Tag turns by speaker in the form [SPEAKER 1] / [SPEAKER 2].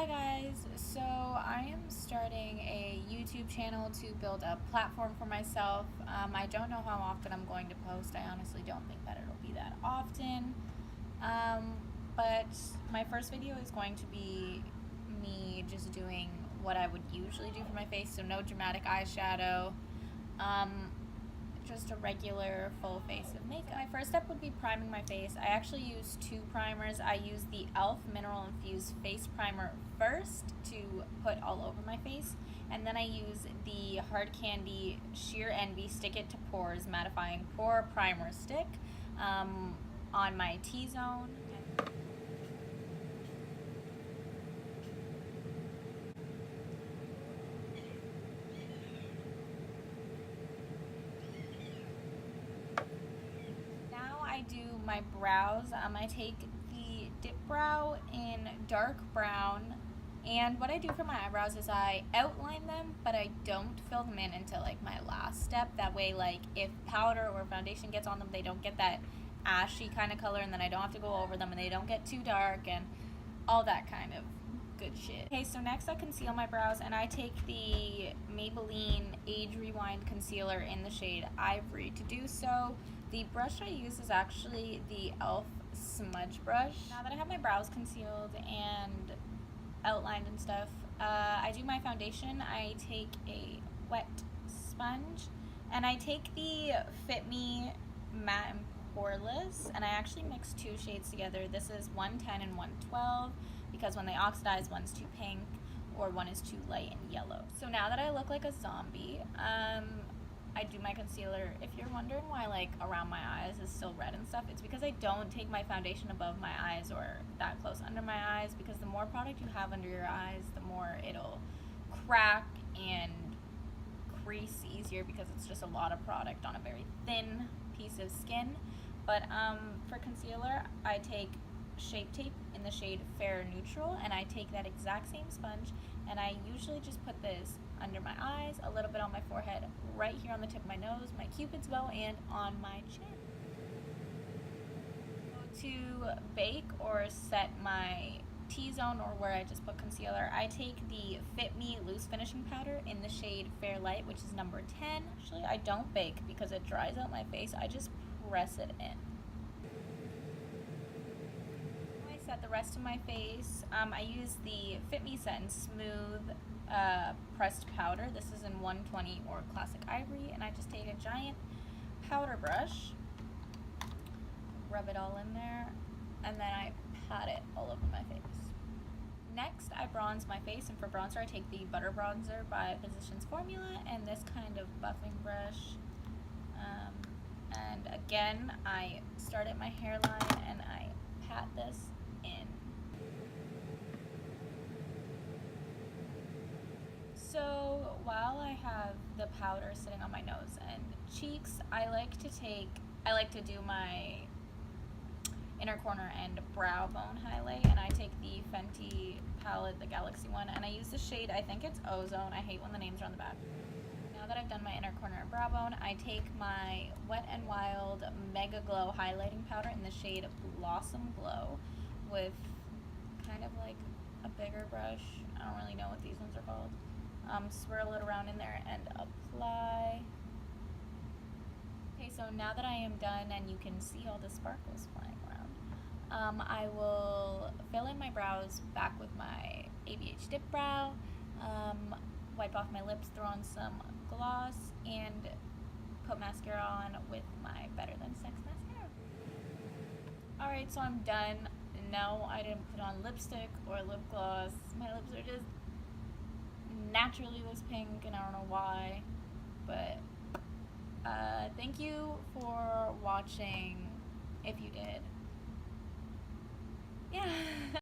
[SPEAKER 1] Hi guys, so I am starting a YouTube channel to build a platform for myself. I don't know how often I'm going to post. I honestly don't think that it'll be that often. But my first video is going to be me just doing what I would usually do for my face, so no dramatic eyeshadow. Just a regular full face of makeup. So my first step would be priming my face. I actually use two primers. I use the e.l.f. Mineral Infused Face Primer first to put all over my face, and then I use the Hard Candy Sheer Envy Stick It to Pores Mattifying Pore Primer Stick on my T-zone. I do my brows. I take the dip brow in dark brown, and what I do for my eyebrows is I outline them, but I don't fill them in until like my last step. That way, like if powder or foundation gets on them, they don't get that ashy kind of color, and then I don't have to go over them, and they don't get too dark and all that kind of good shit. Okay, so next I conceal my brows, and I take the Maybelline Age Rewind Concealer in the shade Ivory to do so. The brush I use is actually the e.l.f. smudge brush. Now that I have my brows concealed and outlined and stuff, I do my foundation. I take a wet sponge, and I take the Fit Me Matte and Poreless, and I actually mix two shades together. This is 110 and 112, because when they oxidize, one's too pink or one is too light and yellow. So now that I look like a zombie, I do my concealer. If you're wondering why like around my eyes is still red and stuff, it's because I don't take my foundation above my eyes or that close under my eyes, because the more product you have under your eyes, the more it'll crack and crease easier, because it's just a lot of product on a very thin piece of skin. But for concealer, I take Shape Tape in the shade Fair Neutral, and I take that exact same sponge, and I usually just put this under my eyes, a little bit on my forehead, right here on the tip of my nose, my cupid's bow, and on my chin. To bake or set my T-zone, or where I just put concealer, I take the Fit Me Loose Finishing Powder in the shade Fair Light, which is number 10. Actually, I don't bake because it dries out my face. I just press it in. Set the rest of my face. I use the Fit Me Set and Smooth pressed powder. This is in 120 or Classic Ivory, and I just take a giant powder brush, rub it all in there, and then I pat it all over my face. Next, I bronze my face, and for bronzer, I take the Butter Bronzer by Physicians Formula and this kind of buffing brush. And again, I start at my hairline and I pat this in. So while I have the powder sitting on my nose and cheeks, I like to do my inner corner and brow bone highlight, and I take the Fenty palette, the Galaxy one, and I use the shade, I think it's Ozone. I hate when the names are on the back. Now that I've done my inner corner and brow bone, I take my Wet n Wild Mega Glow highlighting powder in the shade Blossom Glow with kind of like a bigger brush. I don't really know what these ones are called. Swirl it around in there and apply. Okay, so now that I am done and you can see all the sparkles flying around, I will fill in my brows back with my ABH Dip Brow, wipe off my lips, throw on some gloss, and put mascara on with my Better Than Sex mascara. Alright, so I'm done. No, I didn't put on lipstick or lip gloss. My lips are just naturally this pink, and I don't know why. But thank you for watching, if you did. Yeah.